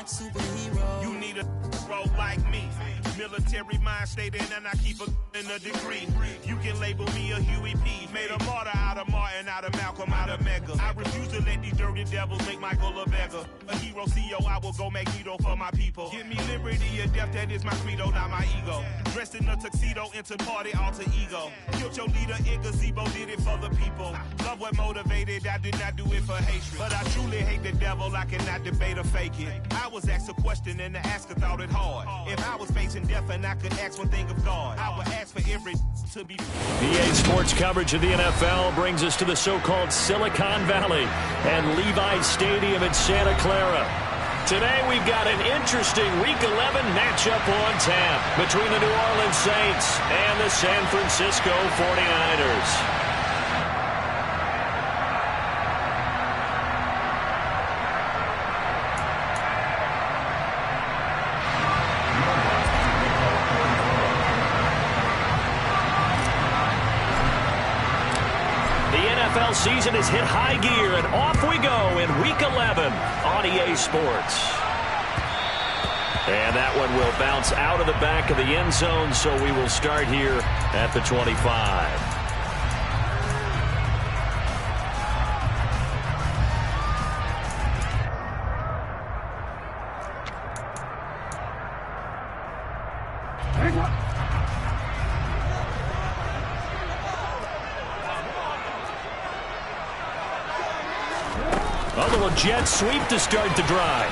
You need a role like me. Military mind state and I keep a degree. You can label me a Huey P. Made a martyr out of Martin, out of Malcolm, out of Mega. I refuse to let these dirty devils make Michael a beggar. A hero CEO, I will go Magneto for my people. Give me liberty or death, that is my credo, not my ego. Dressed in a tuxedo, into party, alter ego. Killed your leader in gazebo, did it for the people. Love what motivated, I did not do it for hatred. But I truly hate the devil, I cannot debate or fake it. I was asked a question and the asker thought it hard. If I was facing death and I could ask one thing of God, I would ask for every to be. EA Sports coverage of the NFL brings us to the so-called Silicon Valley and Levi's Stadium in Santa Clara. Today we've got an interesting Week 11 matchup on tap between the New Orleans Saints and the San Francisco 49ers. NFL season has hit high gear, and off we go in Week 11 on EA Sports. And that one will bounce out of the back of the end zone, so we will start here at the 25. A little jet sweep to start the drive.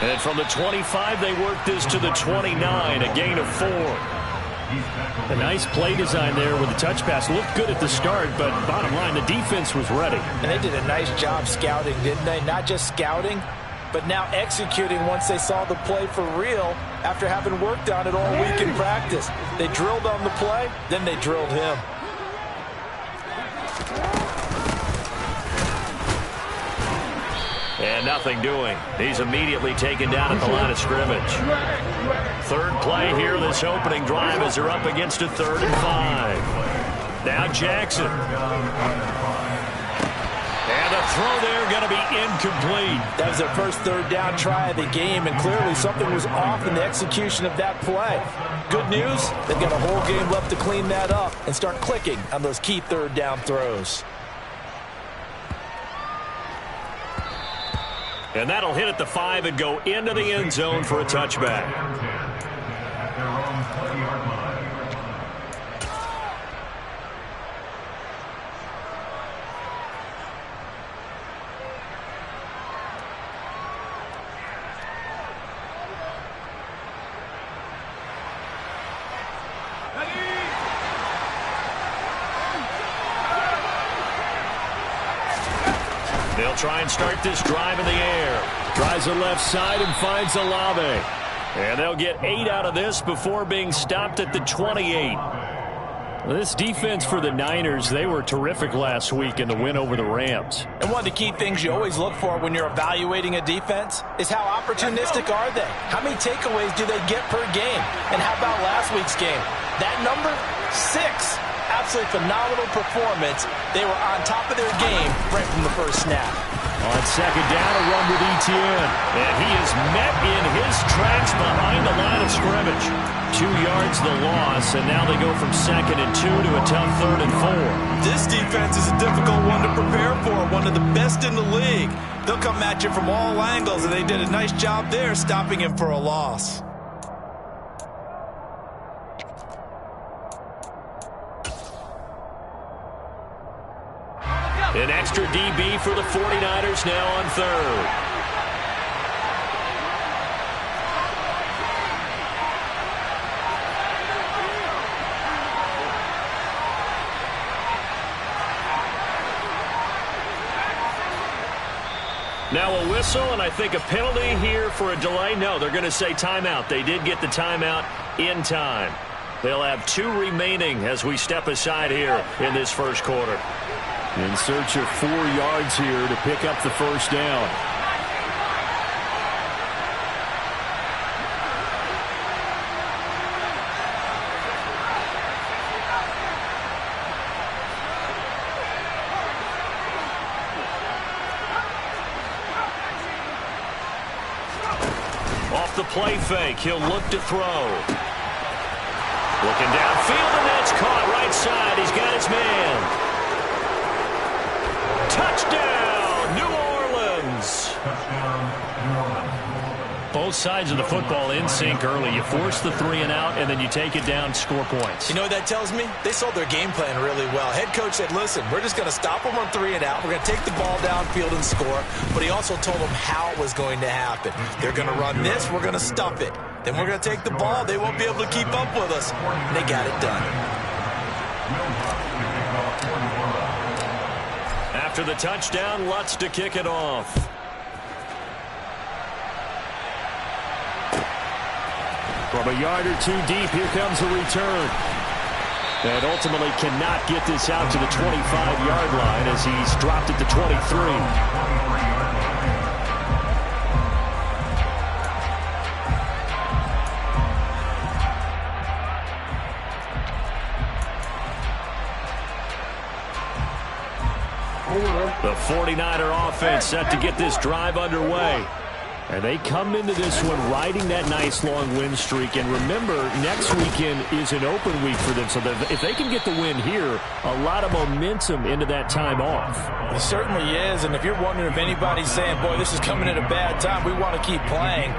And from the 25, they work this to the 29, a gain of 4. A nice play design there with the touch pass. Looked good at the start, but bottom line, the defense was ready. And they did a nice job scouting, didn't they? Not just scouting, but now executing once they saw the play for real after having worked on it all week in practice. They drilled on the play, then they drilled him. And nothing doing. He's immediately taken down at the line of scrimmage. Third play here this opening drive as they're up against a 3rd and 5. Now Jackson. And the throw there going to be incomplete. That was their first 3rd down try of the game, and clearly something was off in the execution of that play. Good news, they've got a whole game left to clean that up and start clicking on those key 3rd down throws. And that'll hit at the 5 and go into the end zone for a touchback. They'll try and start this drive in the air. Tries the left side and finds Olave. And they'll get 8 out of this before being stopped at the 28. This defense for the Niners, they were terrific last week in the win over the Rams. And one of the key things you always look for when you're evaluating a defense is how opportunistic are they? How many takeaways do they get per game? And how about last week's game? That number, 6. Absolutely phenomenal performance. They were on top of their game right from the first snap. On second down, a run with Etienne. And he is met in his tracks behind the line of scrimmage. 2 yards the loss, and now they go from 2nd and 2 to a tough 3rd and 4. This defense is a difficult one to prepare for, one of the best in the league. They'll come at you from all angles, and they did a nice job there stopping him for a loss. An extra DB for the 49ers now on 3rd. Now a whistle, and I think a penalty here for a delay. No, they're going to say timeout. They did get the timeout in time. They'll have 2 remaining as we step aside here in this first quarter. In search of 4 yards here to pick up the first down. play fake. He'll look to throw. Looking downfield, and that's caught right side. He's got his man. Touchdown, New Orleans. Both sides of the football in sync early. You force the 3 and out, and then you take it down, score points. You know what that tells me? They sold their game plan really well. Head coach said, listen, we're just going to stop them on 3 and out. We're going to take the ball downfield and score. But he also told them how it was going to happen. They're going to run this. We're going to stuff it. Then we're going to take the ball. They won't be able to keep up with us. And they got it done. After the touchdown, Lutz to kick it off. From a yard or 2 deep, here comes a return. And ultimately cannot get this out to the 25-yard line as he's dropped it to 23. The 49er offense set to get this drive underway. And they come into this one riding that nice long win streak. And remember, next weekend is an open week for them. So if they can get the win here, a lot of momentum into that time off. It certainly is. And if you're wondering if anybody's saying, boy, this is coming at a bad time, we want to keep playing,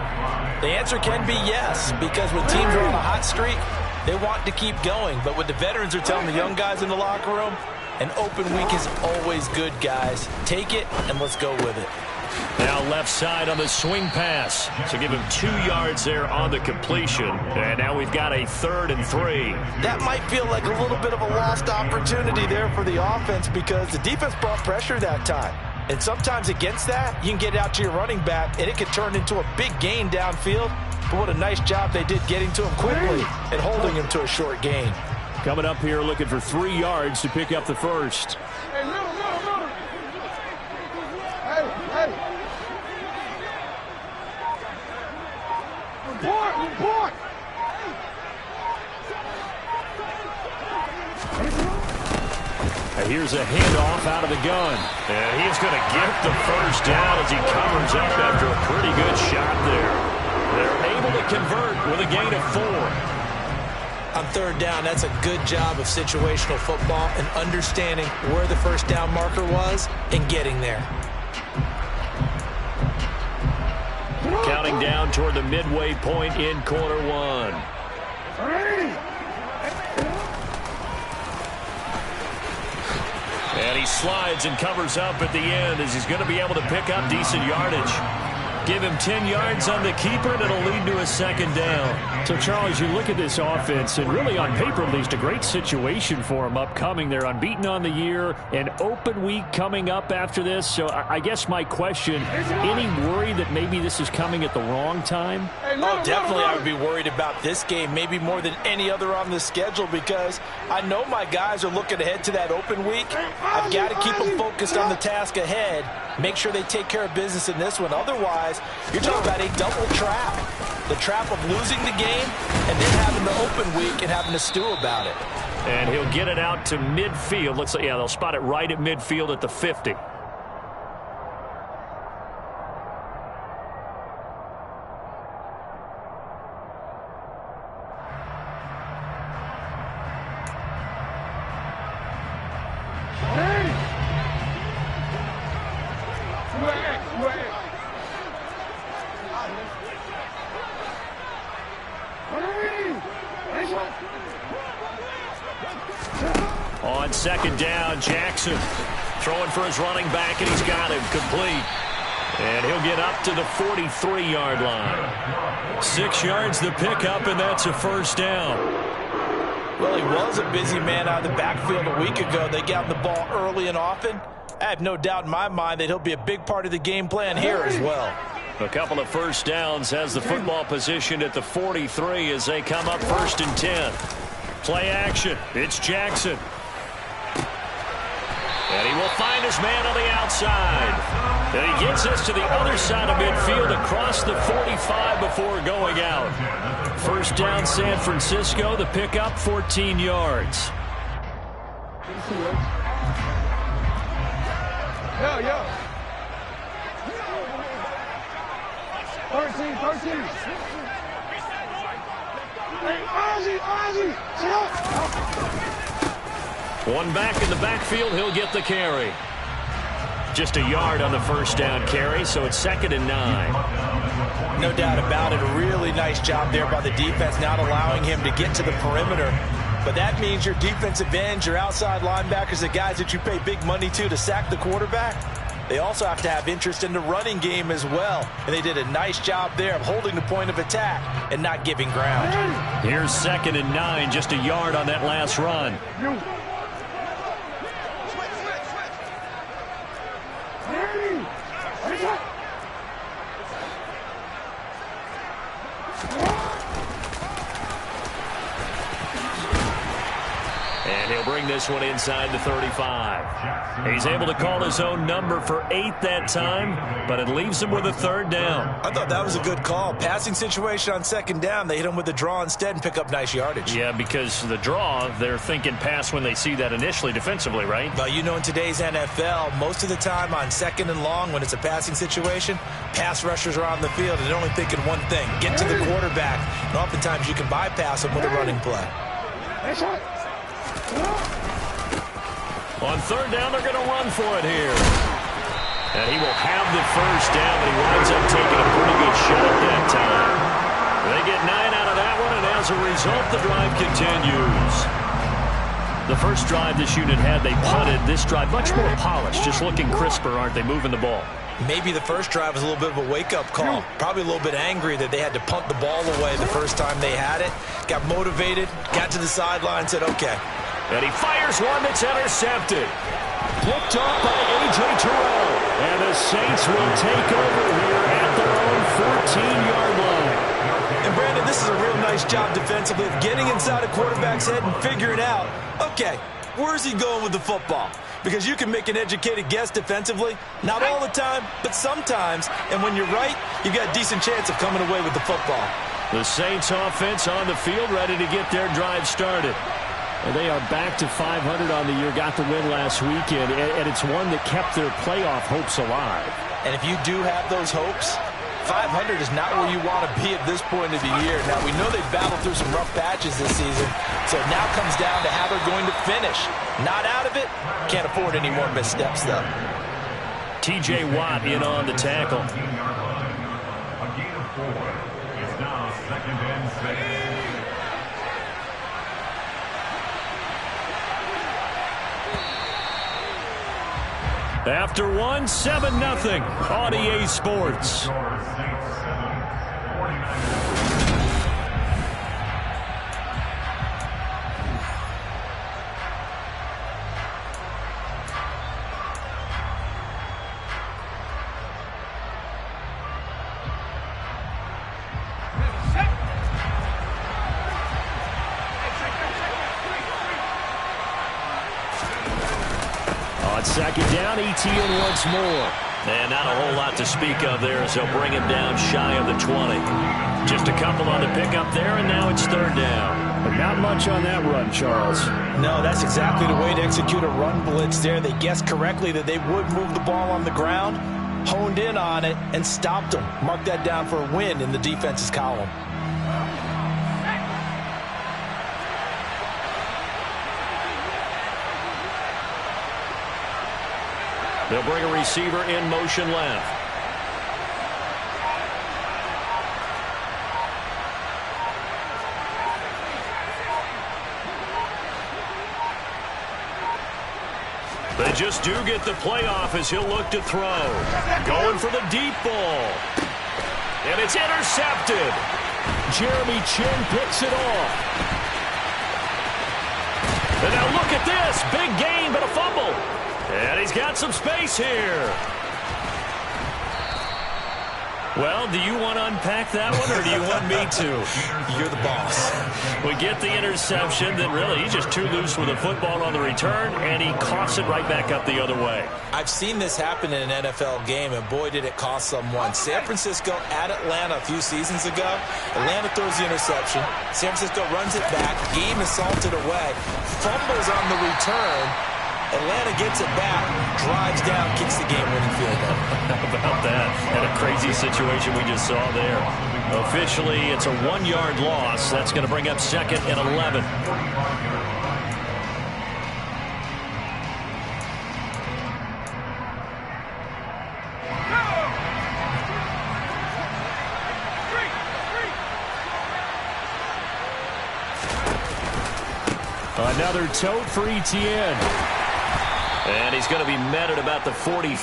the answer can be yes. Because when teams are on a hot streak, they want to keep going. But what the veterans are telling the young guys in the locker room, an open week is always good, guys. Take it, and let's go with it. Now left side on the swing pass. So give him 2 yards there on the completion. And now we've got a 3rd and 3. That might feel like a little bit of a lost opportunity there for the offense because the defense brought pressure that time. And sometimes against that, you can get out to your running back, and it can turn into a big gain downfield. But what a nice job they did getting to him quickly and holding him to a short gain. Coming up here looking for 3 yards to pick up the first. Hey, little. Hey. Report. And here's a handoff out of the gun. And he's going to get the first down as he covers up after a pretty good shot there. They're able to convert with a gain of 4. On 3rd down, that's a good job of situational football and understanding where the first down marker was and getting there. Counting down toward the midway point in quarter 1. And he slides and covers up at the end as he's going to be able to pick up decent yardage. Give him 10 yards on the keeper, and it'll lead to a 2nd down. So, Charles, you look at this offense, and really on paper at least, a great situation for them upcoming. They're unbeaten on the year, an open week coming up after this. So I guess my question, any worry that maybe this is coming at the wrong time? Oh, definitely I would be worried about this game, maybe more than any other on the schedule, because I know my guys are looking ahead to that open week. I've got to keep them focused on the task ahead, make sure they take care of business in this one. Otherwise, you're talking about a double trap. The trap of losing the game and then having the open week and having to stew about it. And he'll get it out to midfield. Looks like, yeah, they'll spot it right at midfield at the 50. On 2nd down, Jackson throwing for his running back, and he's got him complete. And he'll get up to the 43-yard line. 6 yards the pickup, and that's a 1st down. Well, he was a busy man out of the backfield a week ago. They got him the ball early and often. I have no doubt in my mind that he'll be a big part of the game plan here as well. A couple of 1st downs has the football positioned at the 43 as they come up 1st and 10. Play action. It's Jackson. And he will find his man on the outside. And he gets us to the other side of midfield across the 45 before going out. 1st down, San Francisco. The pickup, 14 yards. Yo. 13. One back in the backfield, he'll get the carry. Just a yard on the first down carry, so it's 2nd and 9. No doubt about it. A really nice job there by the defense, not allowing him to get to the perimeter. But that means your defensive ends, your outside linebackers, the guys that you pay big money to sack the quarterback, they also have to have interest in the running game as well. And they did a nice job there of holding the point of attack and not giving ground. Here's 2nd and 9, just a yard on that last run. And he'll bring this one inside the 35. He's able to call his own number for 8 that time, but it leaves him with a 3rd down. I thought that was a good call. Passing situation on 2nd down, they hit him with the draw instead and pick up nice yardage. Yeah, because the draw, they're thinking pass when they see that initially defensively, right? Well, you know, in today's NFL, most of the time on 2nd and long, when it's a passing situation, pass rushers are on the field and they're only thinking one thing, get to the quarterback. And oftentimes you can bypass them with a running play. On 3rd down, they're going to run for it here. And he will have the first down, but he winds up taking a pretty good shot that time. They get 9 out of that one, and as a result, the drive continues. The first drive this unit had, they punted. This drive, much more polished, just looking crisper, aren't they, moving the ball? Maybe the first drive was a little bit of a wake-up call. Probably a little bit angry that they had to punt the ball away the first time they had it. Got motivated, got to the sideline, said, okay. And he fires one that's intercepted. Picked off by A.J. Terrell. And the Saints will take over here at their own 14-yard line. And Brandon, this is a real nice job defensively of getting inside a quarterback's head and figuring out, okay, where's he going with the football? Because you can make an educated guess defensively. Not all the time, but sometimes. And when you're right, you've got a decent chance of coming away with the football. The Saints offense on the field, ready to get their drive started. And they are back to 500 on the year, got the win last weekend, and it's one that kept their playoff hopes alive. And if you do have those hopes, 500 is not where you want to be at this point of the year. Now, we know they've battled through some rough patches this season, so it now comes down to how they're going to finish. Not out of it, can't afford any more missteps, though. T.J. Watt in on the tackle. A gain of 4. It's now 2nd and 6. After one, 7-0 on EA Sports. On 2nd down, Etienne once more. And not a whole lot to speak of there as they'll bring him down shy of the 20. Just a couple on the pickup there, and now it's 3rd down. But not much on that run, Charles. No, that's exactly the way to execute a run blitz there. They guessed correctly that they would move the ball on the ground, honed in on it, and stopped them. Mark that down for a win in the defense's column. They'll bring a receiver in motion left. They just do get the playoff as he'll look to throw. Going for the deep ball. And it's intercepted. Jeremy Chinn picks it off. And now look at this. Big gain, but a fumble. And he's got some space here. Well, do you want to unpack that one, or do you want me to? You're the boss. We get the interception, then really he's just too loose with the football on the return, and he coughs it right back up the other way. I've seen this happen in an NFL game, and boy, did it cost someone. San Francisco at Atlanta a few seasons ago. Atlanta throws the interception. San Francisco runs it back. Game is salted away. Fumbles on the return. Atlanta gets it back, drives down, kicks the game-winning field goal. How about that? And a crazy situation we just saw there. Officially, it's a 1-yard loss. That's going to bring up 2nd and 11. Another tote for Etienne. And he's going to be met at about the 43.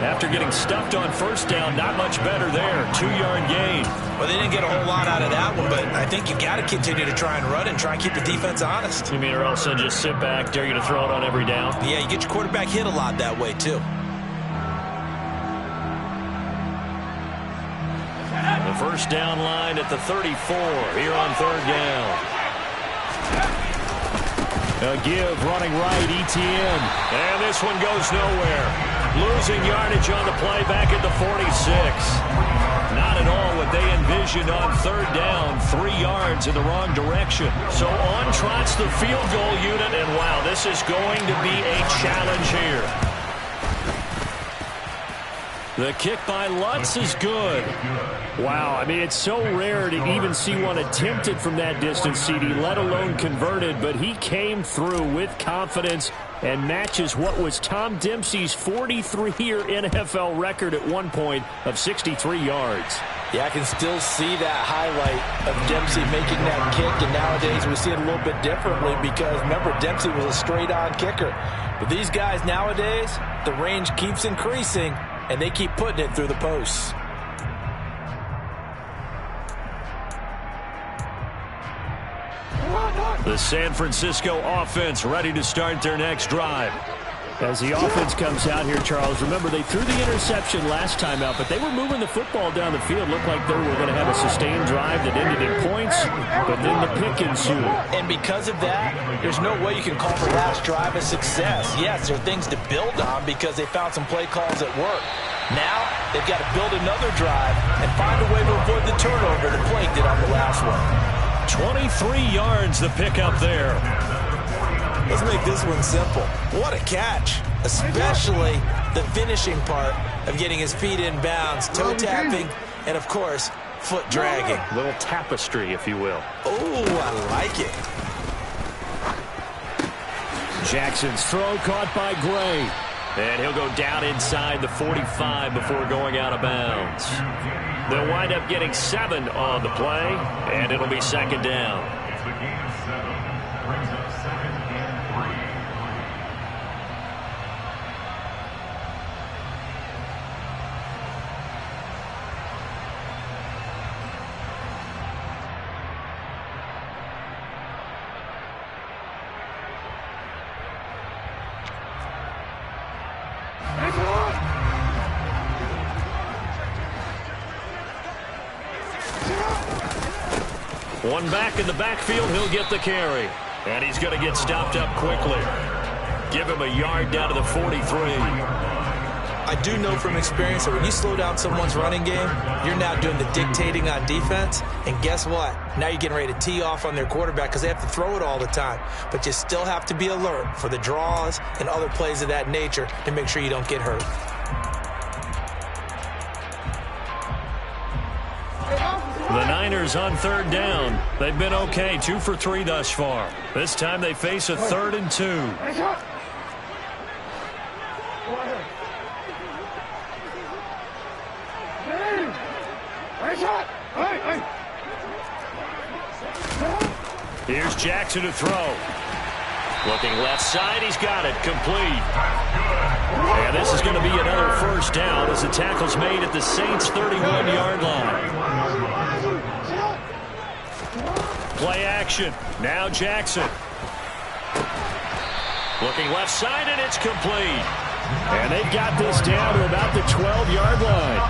After getting stuffed on first down, not much better there. 2-yard gain. Well, they didn't get a whole lot out of that one, but I think you got to continue to try and run and try and keep the defense honest. You mean or else they'll just sit back, dare you to throw it on every down? Yeah, you get your quarterback hit a lot that way, too. The first down line at the 34 here on 3rd down. A give running right, Etienne. And this one goes nowhere. Losing yardage on the play back at the 46. Not at all what they envisioned on 3rd down. 3 yards in the wrong direction. So on trots the field goal unit, and wow, this is going to be a challenge here. The kick by Lutz is good. Wow, I mean, it's so rare to even see one attempted from that distance, CD, let alone converted, but he came through with confidence and matches what was Tom Dempsey's 43-year NFL record at one point of 63 yards. Yeah, I can still see that highlight of Dempsey making that kick, and nowadays we see it a little bit differently because, remember, Dempsey was a straight-on kicker. But these guys nowadays, the range keeps increasing, and they keep putting it through the posts. The San Francisco offense ready to start their next drive. As the offense comes out here, Charles, remember they threw the interception last time out, but they were moving the football down the field. Looked like they were going to have a sustained drive that ended in points, but then the pick ensued. And because of that, there's no way you can call the last drive a success. Yes, there are things to build on because they found some play calls that work. Now, they've got to build another drive and find a way to avoid the turnover that plagued it on the last one. 23 yards the pickup there. Let's make this one simple. What a catch, especially the finishing part of getting his feet in bounds, toe tapping, and of course, foot dragging. A little tapestry, if you will. Oh, I like it. Jackson's throw caught by Gray. And he'll go down inside the 45 before going out of bounds. They'll wind up getting 7 on the play, and it'll be 2nd down. It's the game of 7. Brings up 2nd and 3. One back in the backfield, he'll get the carry. And he's going to get stopped up quickly. Give him a yard down to the 43. I do know from experience that when you slow down someone's running game, you're now doing the dictating on defense. And guess what? Now you're getting ready to tee off on their quarterback because they have to throw it all the time. But you still have to be alert for the draws and other plays of that nature to make sure you don't get hurt. The Niners on 3rd down. They've been okay, 2 for 3 thus far. This time they face a 3rd and 2. Here's Jackson to throw. Looking left side, he's got it, complete. And this is going to be another first down as the tackle's made at the Saints' 31-yard line. Play action. Now Jackson. Looking left side, and it's complete. And they've got this down to about the 12-yard line.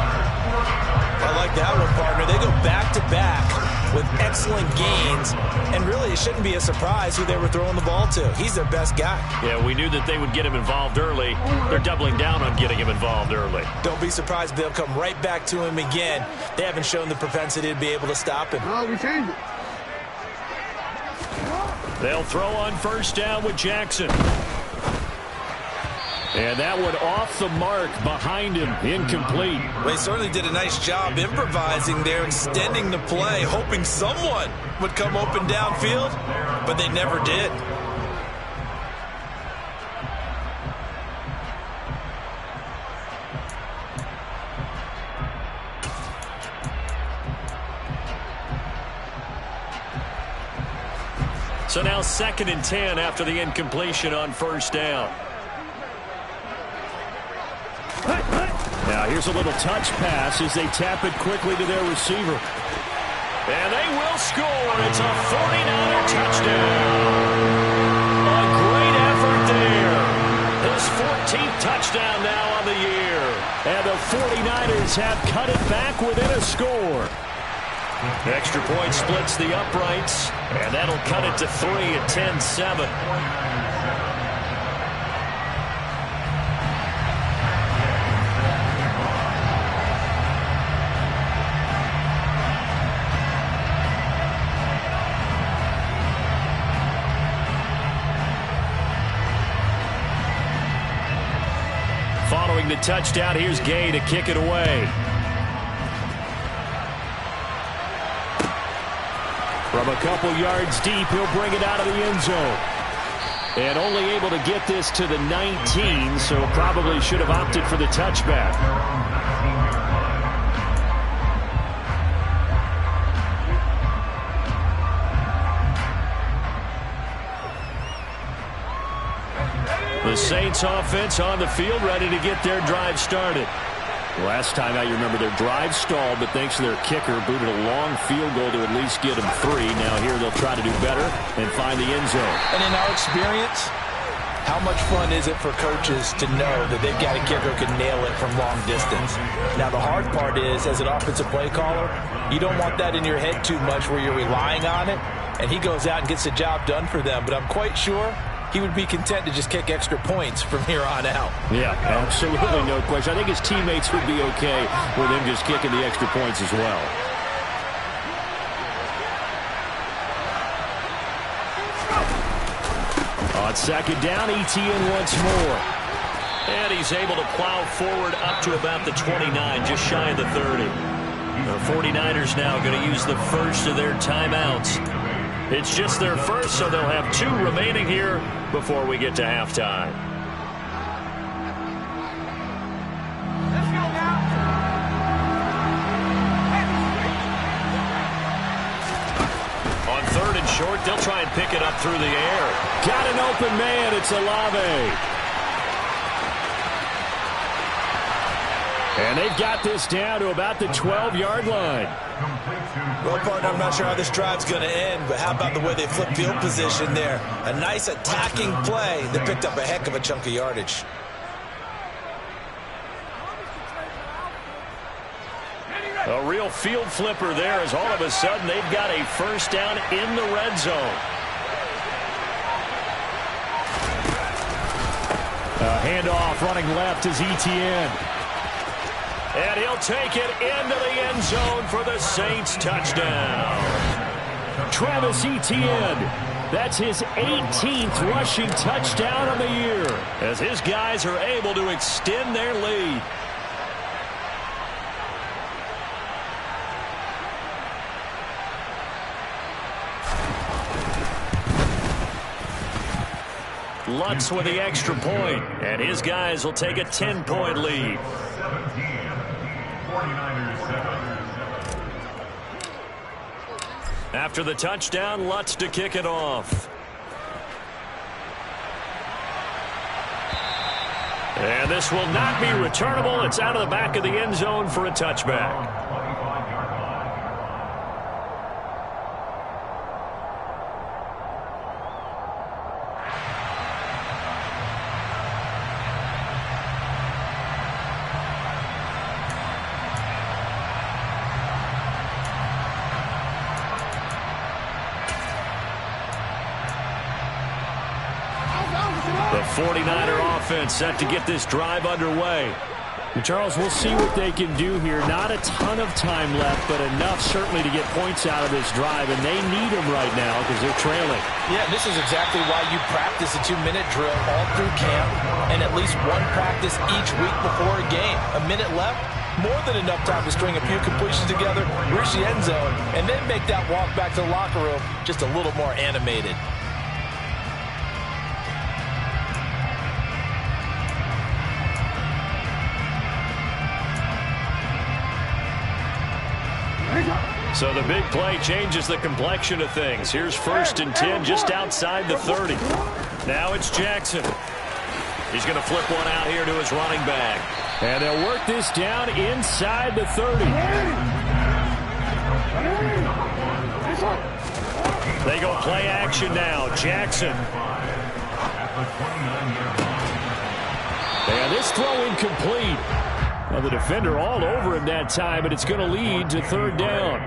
I like that one, partner. They go back-to-back with excellent gains, and really it shouldn't be a surprise who they were throwing the ball to. He's their best guy. Yeah, we knew that they would get him involved early. They're doubling down on getting him involved early. Don't be surprised if they'll come right back to him again. They haven't shown the propensity to be able to stop him. Oh, we changed it. They'll throw on first down with Jackson. And that one off the mark behind him, incomplete. Well, he certainly did a nice job improvising there, extending the play, hoping someone would come open downfield, but they never did. So now 2nd and 10 after the incompletion on first down. Now here's a little touch pass as they tap it quickly to their receiver. And they will score. It's a 49er touchdown. A great effort there. His 14th touchdown now on the year. And the 49ers have cut it back within a score. Extra point splits the uprights, and that'll cut it to 3 at 10-7. Following the touchdown, here's Gay to kick it away. From a couple yards deep, he'll bring it out of the end zone. And only able to get this to the 19, so probably should have opted for the touchback. The Saints offense on the field, ready to get their drive started. Last time out, you remember their drive stalled, but thanks to their kicker, booted a long field goal to at least get them 3. Now here they'll try to do better and find the end zone. And in our experience, how much fun is it for coaches to know that they've got a kicker who can nail it from long distance? Now the hard part is, as an offensive play caller, you don't want that in your head too much where you're relying on it, and he goes out and gets the job done for them. But I'm quite sure he would be content to just kick extra points from here on out. Yeah, absolutely no question. I think his teammates would be okay with him just kicking the extra points as well. On 2nd down, Etienne once more. And he's able to plow forward up to about the 29, just shy of the 30. The 49ers now going to use the first of their timeouts. It's just their first, so they'll have 2 remaining here before we get to halftime. On 3rd and short, they'll try and pick it up through the air. Got an open man. It's Olave. And they've got this down to about the 12-yard line. Well, partner, I'm not sure how this drive's going to end, but how about the way they flip field position there? A nice attacking play that picked up a heck of a chunk of yardage. A real field flipper there as all of a sudden they've got a first down in the red zone. A handoff running left is Etienne. And he'll take it into the end zone for the Saints touchdown. Travis Etienne. That's his 18th rushing touchdown of the year, as his guys are able to extend their lead. Lutz with the extra point, and his guys will take a 10-point lead. 49ers 7. After the touchdown, Lutz to kick it off. And this will not be returnable. It's out of the back of the end zone for a touchback. The 49er offense set to get this drive underway. And Charles, we'll see what they can do here. Not a ton of time left, but enough certainly to get points out of this drive, and they need them right now because they're trailing. Yeah, this is exactly why you practice a 2-minute drill all through camp and at least one practice each week before a game. A minute left, more than enough time to string a few completions together, reach the end zone, and then make that walk back to the locker room just a little more animated. So the big play changes the complexion of things. Here's 1st and 10 just outside the 30. Now it's Jackson. He's going to flip one out here to his running back. And they'll work this down inside the 30. They go play action now. Jackson. And this throw incomplete. Well, the defender all over him that time, but it's going to lead to 3rd down.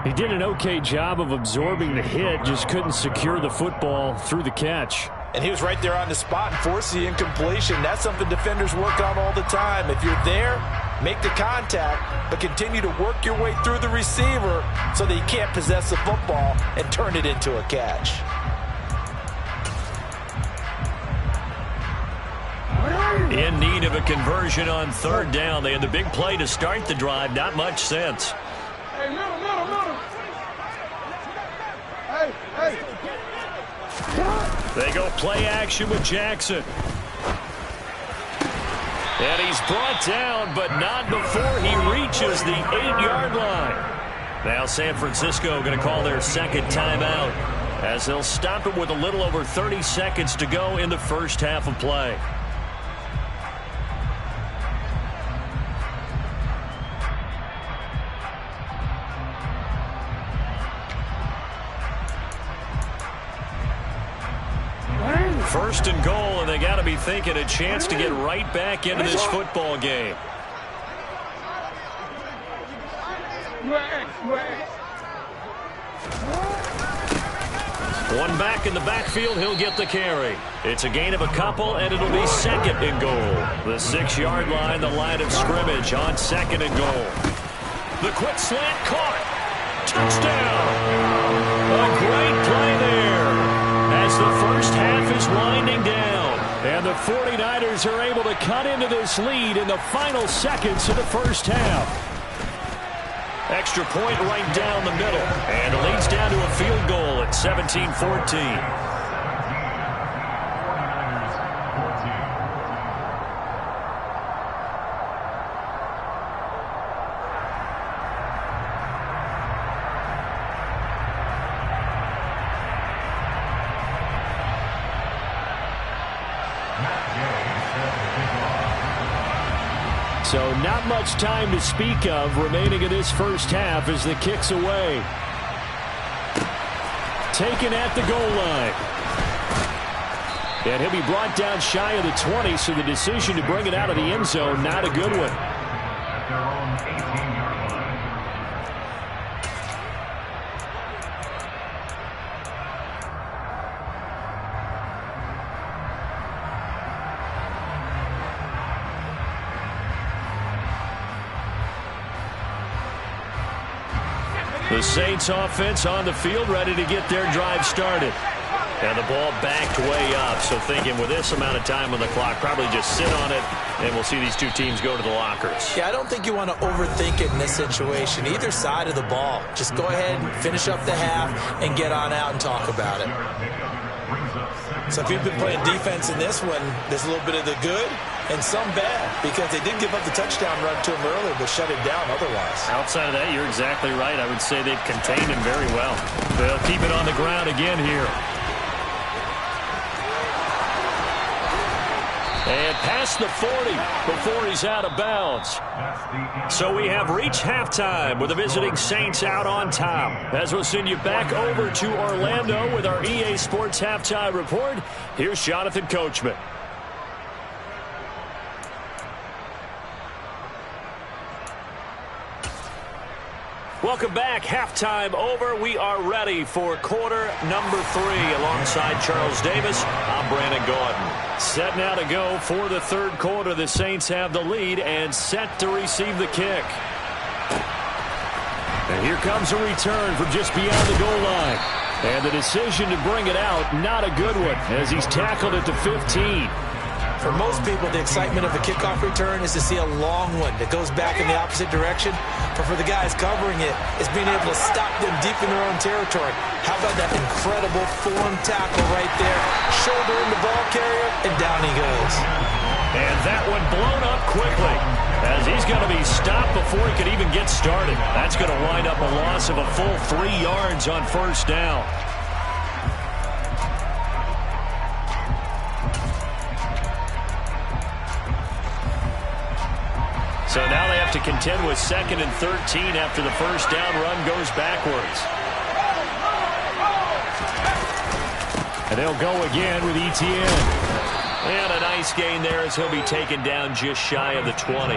He did an okay job of absorbing the hit, just couldn't secure the football through the catch. And he was right there on the spot and forced the incompletion. That's something defenders work on all the time. If you're there, make the contact, but continue to work your way through the receiver so that he can't possess the football and turn it into a catch. In need of a conversion on 3rd down. They had the big play to start the drive. Not much sense. Hey, little. Hey. They go play action with Jackson. And he's brought down, but not before he reaches the 8-yard line. Now San Francisco going to call their 2nd timeout as they'll stop it with a little over 30 seconds to go in the first half of play. First and goal, and they got to be thinking a chance to get right back into this football game. One back in the backfield, he'll get the carry. It's a gain of a couple, and it'll be 2nd and goal. The 6-yard line, the line of scrimmage on 2nd and goal. The quick slant caught. Touchdown. A great play there as the first half is winding down. And the 49ers are able to cut into this lead in the final seconds of the first half. Extra point right down the middle. And it leads down to a field goal at 17-14. So not much time to speak of remaining in this first half as the kick's away. Taken at the goal line. And he'll be brought down shy of the 20, so the decision to bring it out of the end zone, not a good one. At their own 18-yard line. The Saints offense on the field, ready to get their drive started. And the ball backed way up, so thinking with this amount of time on the clock, probably just sit on it, and we'll see these two teams go to the lockers. Yeah, I don't think you want to overthink it in this situation. Either side of the ball. Just go ahead and finish up the half and get on out and talk about it. So if you've been playing defense in this one, there's a little bit of the good and some bad, because they did give up the touchdown run to him earlier, but shut it down otherwise. Outside of that, you're exactly right. I would say they've contained him very well. They'll keep it on the ground again here. And past the 40 before he's out of bounds. So we have reached halftime with the visiting Saints out on top. As we'll send you back over to Orlando with our EA Sports Halftime Report, here's Jonathan Coachman. Welcome back. Halftime over. We are ready for quarter number 3. Alongside Charles Davis, I'm Brandon Gordon. Set now to go for the third quarter. The Saints have the lead and set to receive the kick. And here comes a return from just beyond the goal line. And the decision to bring it out, not a good one, as he's tackled it to 15. For most people, the excitement of a kickoff return is to see a long one that goes back in the opposite direction. But for the guys covering it, it's being able to stop them deep in their own territory. How about that incredible form tackle right there? Shoulder in the ball carrier, and down he goes. And that one blown up quickly, as he's going to be stopped before he could even get started. That's going to wind up a loss of a full 3 yards on first down. So now they have to contend with 2nd and 13 after the first down run goes backwards. And they'll go again with Etienne. And a nice gain there as he'll be taken down just shy of the 20.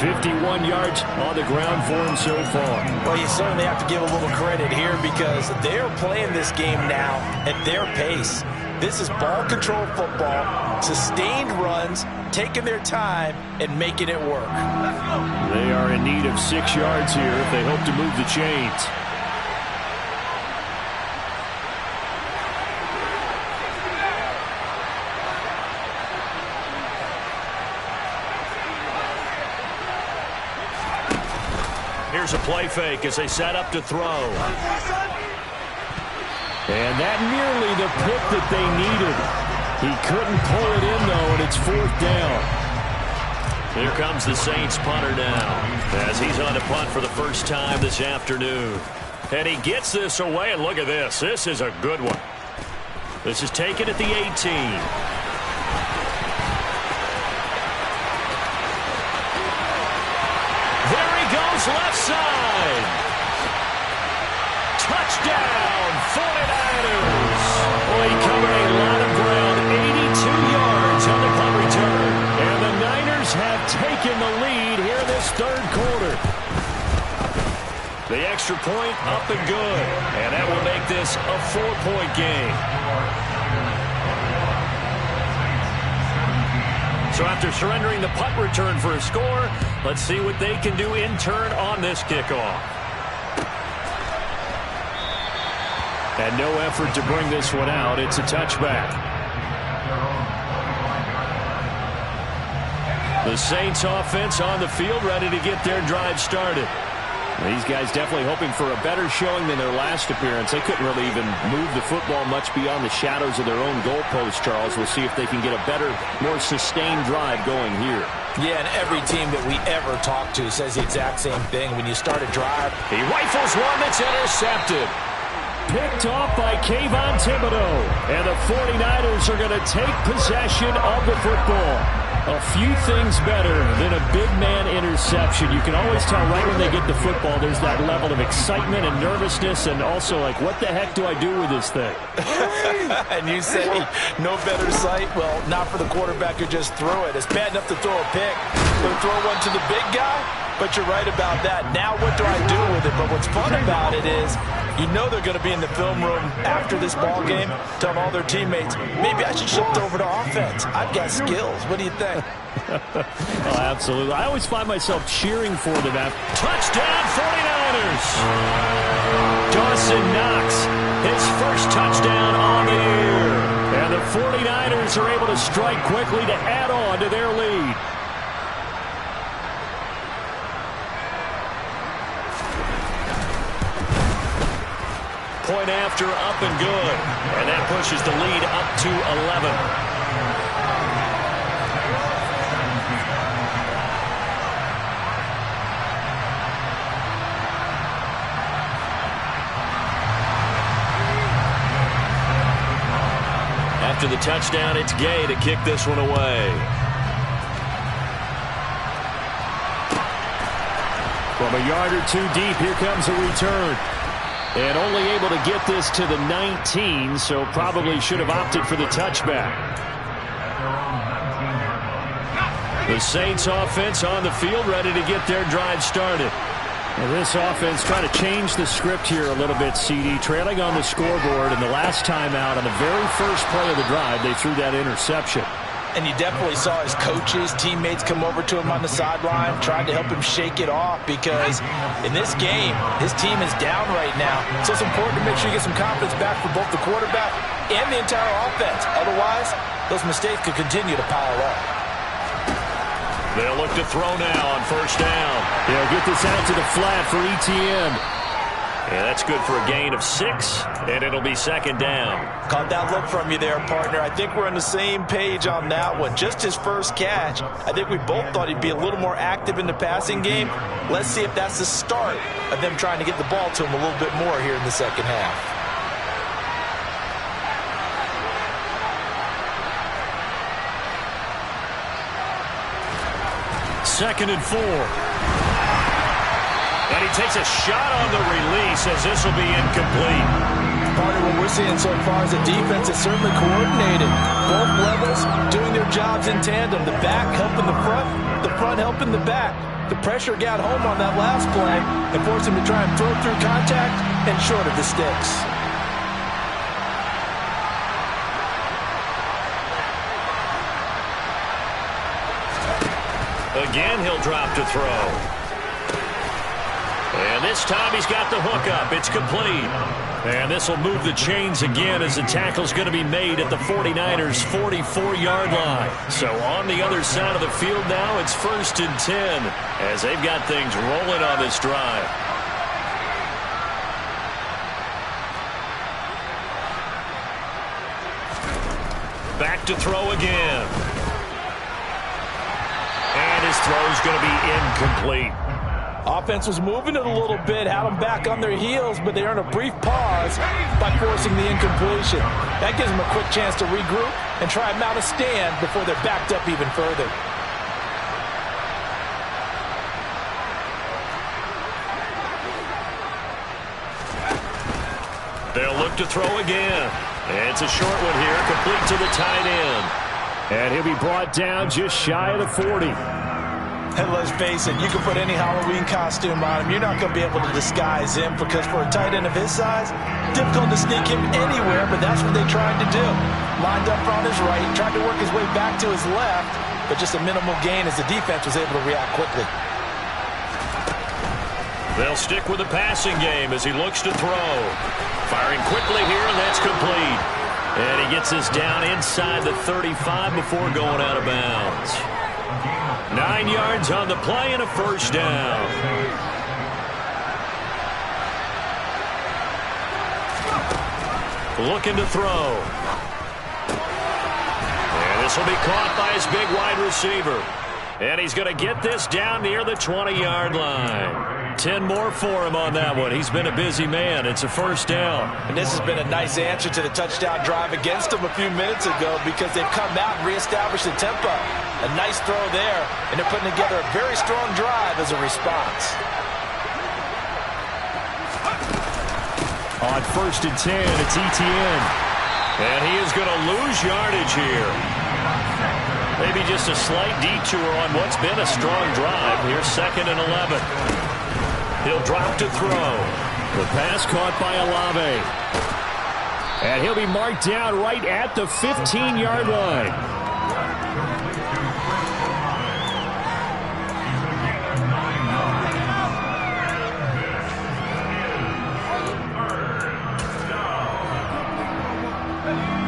51 yards on the ground for him so far. Well, you certainly have to give a little credit here because they're playing this game now at their pace. This is ball control football, sustained runs, taking their time, and making it work. They are in need of 6 yards here if they hope to move the chains. Here's a play fake as they set up to throw. And that nearly the pick that they needed. He couldn't pull it in, though, and it's 4th down. Here comes the Saints punter now, as he's on to punt for the first time this afternoon. And he gets this away, and look at this. This is a good one. This is taken at the 18. There he goes, left side. Touchdown, 49ers. Well, he covered a lot of ground, 82 yards on the punt return. And the Niners have taken the lead here this third quarter. The extra point up and good. And that will make this a 4-point game. So after surrendering the punt return for a score, let's see what they can do in turn on this kickoff. And no effort to bring this one out. It's a touchback. The Saints offense on the field, ready to get their drive started. These guys definitely hoping for a better showing than their last appearance. They couldn't really even move the football much beyond the shadows of their own goalpost, Charles. We'll see if they can get a better, more sustained drive going here. Yeah, and every team that we ever talk to says the exact same thing. When you start a drive, he rifles one that's intercepted. Picked off by Kayvon Thibodeau. And the 49ers are going to take possession of the football. A few things better than a big man interception. You can always tell right when they get the football, there's that level of excitement and nervousness, and also like, what the heck do I do with this thing? And you say, no better sight? Well, not for the quarterback who just threw it. It's bad enough to throw a pick. But throw one to the big guy? But you're right about that. Now what do I do with it? But what's fun about it is, you know they're going to be in the film room after this ball game, telling all their teammates, maybe I should shift over to offense. I've got skills. What do you think? Oh, absolutely. I always find myself cheering for them. Touchdown, 49ers! Dawson Knox, his first touchdown on the year. And the 49ers are able to strike quickly to add on to their lead. Point after, up and good. And that pushes the lead up to 11. After the touchdown, it's Gay to kick this one away. From a yard or two deep, here comes a return. And only able to get this to the 19, so probably should have opted for the touchback. The Saints offense on the field, ready to get their drive started. And this offense trying to change the script here a little bit, CD. Trailing on the scoreboard, and the last time out on the very first play of the drive, they threw that interception. And you definitely saw his coaches, teammates come over to him on the sideline, trying to help him shake it off because in this game, his team is down right now. So it's important to make sure you get some confidence back for both the quarterback and the entire offense. Otherwise, those mistakes could continue to pile up. They'll look to throw now on first down. They'll get this out to the flat for Etienne. Yeah, that's good for a gain of 6, and it'll be second down. Caught that look from you there, partner. I think we're on the same page on that one. Just his first catch. I think we both thought he'd be a little more active in the passing game. Let's see if that's the start of them trying to get the ball to him a little bit more here in the second half. Second and 4. And he takes a shot on the release as this will be incomplete. Partner, what we're seeing so far is a defense that's certainly coordinated. Both levels doing their jobs in tandem. The back helping the front helping the back. The pressure got home on that last play and forced him to try and throw through contact and short of the sticks. Again, he'll drop to throw. And this time he's got the hook up. It's complete. And this will move the chains again as the tackle's going to be made at the 49ers' 44-yard line. So on the other side of the field now, it's 1st and 10 as they've got things rolling on this drive. Back to throw again. And his throw's going to be incomplete. Offense was moving it a little bit, had them back on their heels, but they earned a brief pause by forcing the incompletion. That gives them a quick chance to regroup and try and mount a stand before they're backed up even further. They'll look to throw again. And it's a short one here, complete to the tight end. And he'll be brought down just shy of the 40. And let's face it, you can put any Halloween costume on him. You're not going to be able to disguise him because for a tight end of his size, difficult to sneak him anywhere, but that's what they tried to do. Lined up on his right, tried to work his way back to his left, but just a minimal gain as the defense was able to react quickly. They'll stick with the passing game as he looks to throw. Firing quickly here, and that's complete. And he gets this down inside the 35 before going out of bounds. 9 yards on the play and a first down. Looking to throw. And this will be caught by his big wide receiver. And he's going to get this down near the 20-yard line. 10 more for him on that one. He's been a busy man. It's a first down. And this has been a nice answer to the touchdown drive against them a few minutes ago because they've come out and reestablished the tempo. A nice throw there, and they're putting together a very strong drive as a response. On 1st and 10, it's Etienne. And he is going to lose yardage here. Maybe just a slight detour on what's been a strong drive. Here's 2nd and 11. He'll drop to throw. The pass caught by Olave. And he'll be marked down right at the 15-yard line.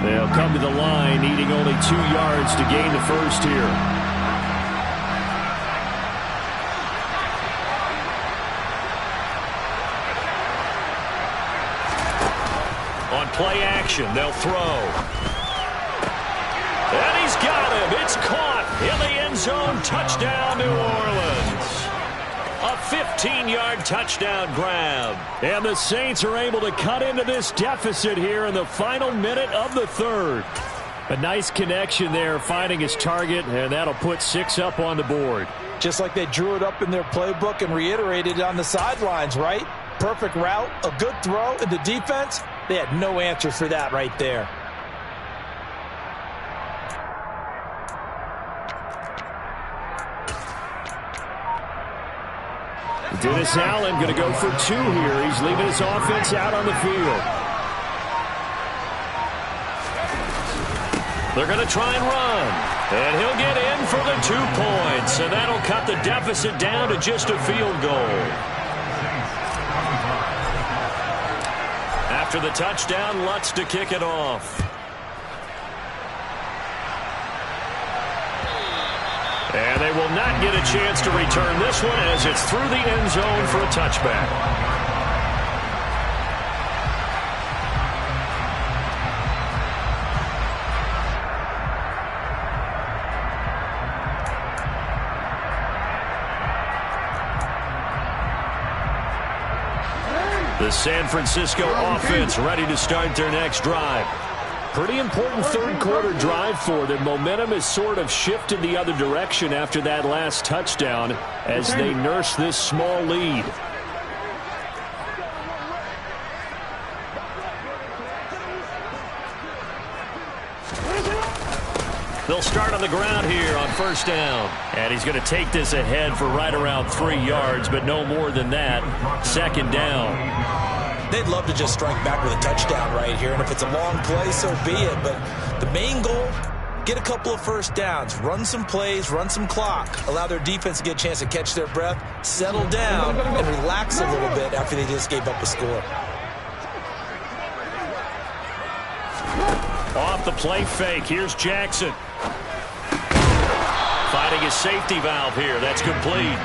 They'll come to the line, needing only 2 yards to gain the first here. On play action, they'll throw. And he's got him. It's caught in the end zone. Touchdown, New Orleans. A 15-yard touchdown grab. And the Saints are able to cut into this deficit here in the final minute of the third. A nice connection there, finding his target, and that'll put 6 up on the board. Just like they drew it up in their playbook and reiterated it on the sidelines, right? Perfect route, a good throw, and the defense, they had no answer for that right there. Dennis Allen going to go for 2 here. He's leaving his offense out on the field. They're going to try and run. And he'll get in for the 2 points. And that'll cut the deficit down to just a field goal. After the touchdown, Lutz to kick it off. And they will not get a chance to return this one as it's through the end zone for a touchback. The San Francisco offense ready to start their next drive. Pretty important third quarter drive for them. Momentum has sort of shifted the other direction after that last touchdown as they nurse this small lead. They'll start on the ground here on first down. And he's going to take this ahead for right around 3 yards, but no more than that. Second down. They'd love to just strike back with a touchdown right here, and if it's a long play, so be it. But the main goal, get a couple of first downs, run some plays, run some clock, allow their defense to get a chance to catch their breath, settle down, and relax a little bit after they just gave up a score. Off the play fake, here's Jackson. Finding his safety valve here, that's complete.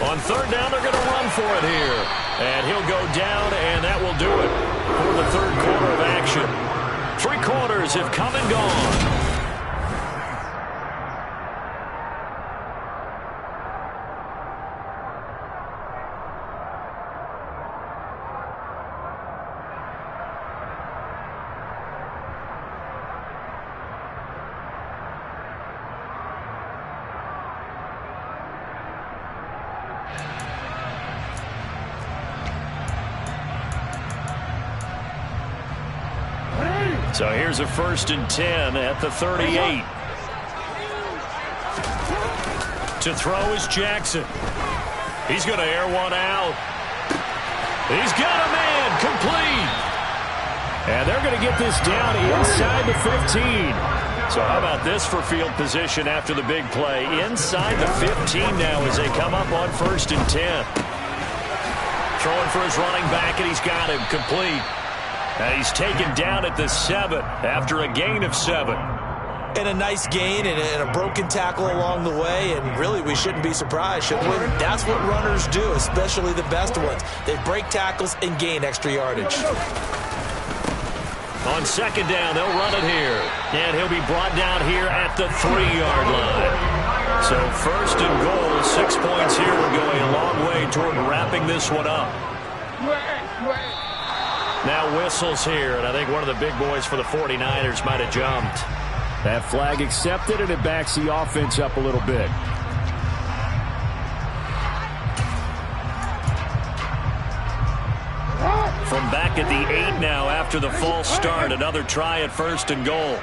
On third down, they're going to run for it here. And he'll go down, and that will do it for the third quarter of action. 3 quarters have come and gone. So here's a 1st and 10 at the 38. To throw is Jackson. He's going to air one out. He's got a man complete. And they're going to get this down inside the 15. So how about this for field position after the big play? Inside the 15 now as they come up on 1st and 10. Throwing for his running back, and he's got him complete. And he's taken down at the 7 after a gain of 7. And a nice gain and a broken tackle along the way, and really we shouldn't be surprised, should we? That's what runners do, especially the best ones. They break tackles and gain extra yardage. On second down, they'll run it here. And he'll be brought down here at the 3-yard line. So 1st and goal, 6 points here. We're going a long way toward wrapping this one up. Now whistles here, and I think one of the big boys for the 49ers might have jumped. That flag accepted, and it backs the offense up a little bit. From back at the 8 now after the false start, another try at 1st and goal.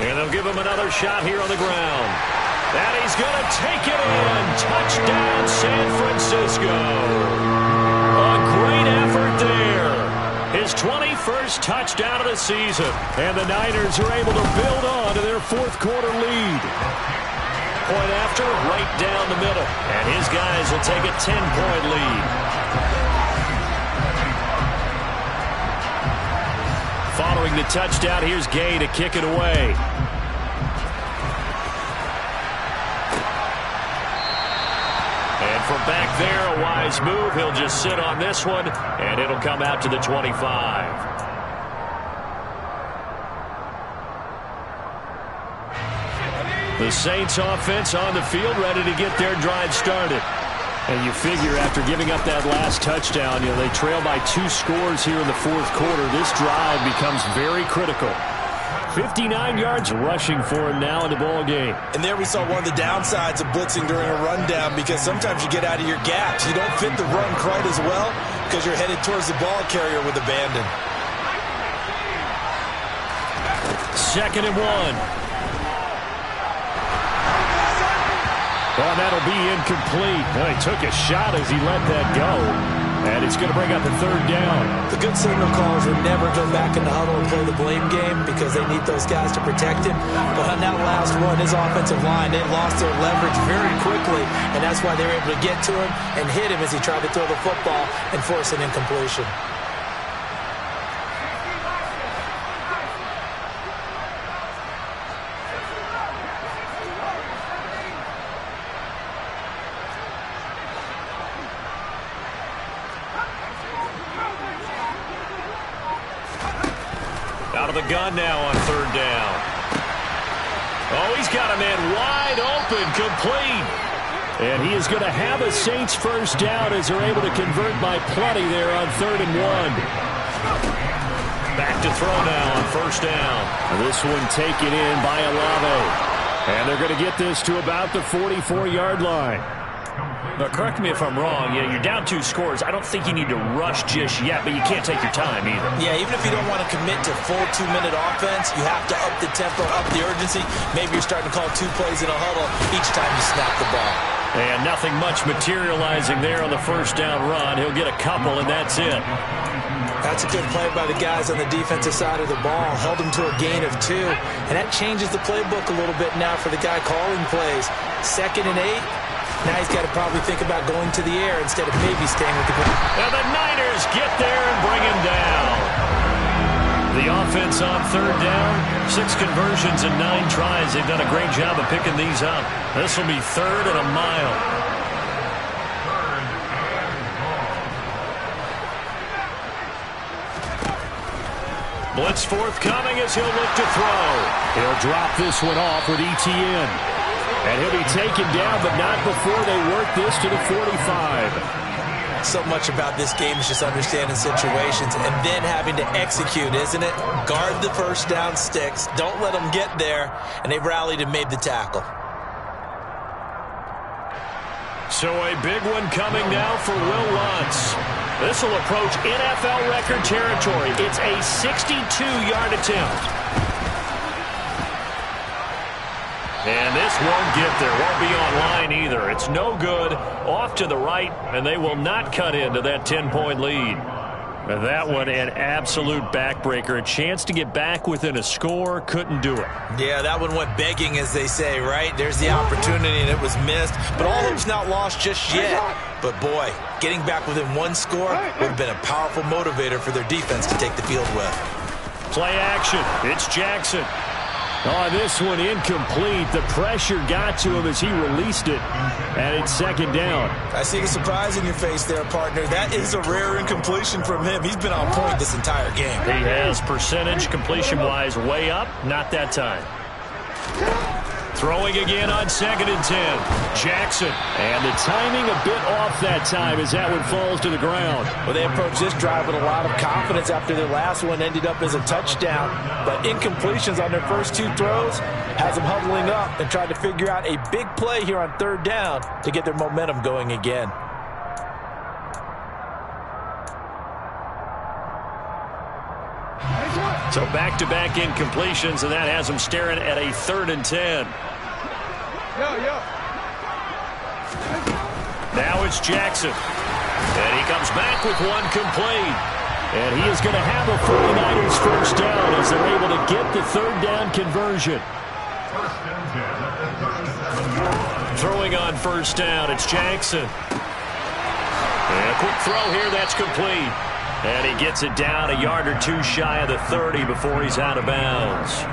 And they'll give him another shot here on the ground. And he's going to take it in. Touchdown, San Francisco. A great effort there. His 21st touchdown of the season. And the Niners are able to build on to their 4th quarter lead. Point after, right down the middle. And his guys will take a 10-point lead. Following the touchdown, here's Gay to kick it away. And from back there, a wise move. He'll just sit on this one, and it'll come out to the 25. The Saints offense on the field, ready to get their drive started. And you figure after giving up that last touchdown, they trail by 2 scores here in the 4th quarter. This drive becomes very critical. 59 yards rushing for him now in the ball game. And there we saw one of the downsides of blitzing during a rundown, because sometimes you get out of your gaps. You don't fit the run quite as well because you're headed towards the ball carrier with abandon. 2nd and 1. Well, that'll be incomplete. Well, he took a shot as he let that go. And it's going to bring up a 3rd down. The good signal callers would never go back in the huddle and play the blame game because they need those guys to protect him. But on that last one, his offensive line, they lost their leverage very quickly, and that's why they were able to get to him and hit him as he tried to throw the football and force an incompletion. Out of the gun now on 3rd down. Oh, he's got a man wide open, complete. And he is going to have a Saints 1st down as they're able to convert by plenty there on 3rd and 1. Back to throw now on 1st down. This one taken in by Olave. And they're going to get this to about the 44-yard line. Now, correct me if I'm wrong. Yeah, you're down 2 scores. I don't think you need to rush just yet, but you can't take your time either. Yeah, even if you don't want to commit to full 2-minute offense, you have to up the tempo, up the urgency. Maybe you're starting to call 2 plays in a huddle each time you snap the ball. And nothing much materializing there on the 1st down run. He'll get a couple, and that's it. That's a good play by the guys on the defensive side of the ball. Held him to a gain of 2. And that changes the playbook a little bit now for the guy calling plays. 2nd and 8. Now he's got to probably think about going to the air instead of maybe staying with the ground. And the Niners get there and bring him down. The offense on 3rd down, 6 conversions and 9 tries. They've done a great job of picking these up. This will be 3rd and a mile. Blitz forthcoming as he'll look to throw. He'll drop this one off with ETN. And he'll be taken down, but not before they work this to the 45. So much about this game is just understanding situations and then having to execute, isn't it? Guard the 1st down sticks. Don't let them get there. And they've rallied and made the tackle. So a big one coming now for Will Lutz. This will approach NFL record territory. It's a 62-yard attempt. And this won't get there. Won't be online either. It's no good. Off to the right, and they will not cut into that 10-point lead. And that one, an absolute backbreaker. A chance to get back within a score. Couldn't do it. Yeah, that one went begging, as they say, right? There's the opportunity, and it was missed. But all hope's not lost just yet. But, boy, getting back within 1 score would have been a powerful motivator for their defense to take the field with. Play action. It's Jackson. Oh, this one incomplete. The pressure got to him as he released it, and it's 2nd down. I see the surprise in your face there, partner. That is a rare incompletion from him. He's been on point this entire game. He has percentage completion-wise way up. Not that time. Throwing again on 2nd and 10. Jackson. And the timing a bit off that time as that one falls to the ground. Well, they approached this drive with a lot of confidence after their last one ended up as a touchdown. But incompletions on their first 2 throws has them huddling up and trying to figure out a big play here on 3rd down to get their momentum going again. So back-to-back incompletions, and that has them staring at a 3rd and 10. Now it's Jackson. And he comes back with one complete. And he is going to have a 49ers 1st down as they're able to get the 3rd down conversion. Throwing on 1st down, it's Jackson. And a quick throw here, that's complete. And he gets it down a yard or 2 shy of the 30 before he's out of bounds.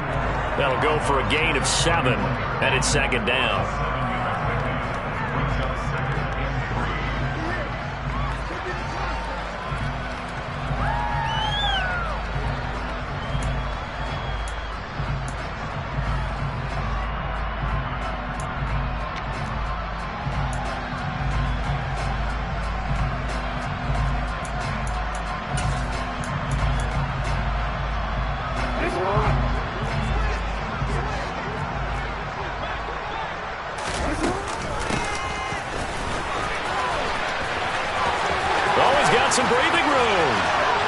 That'll go for a gain of 7, and it's 2nd down. Oh, he's got some breathing room.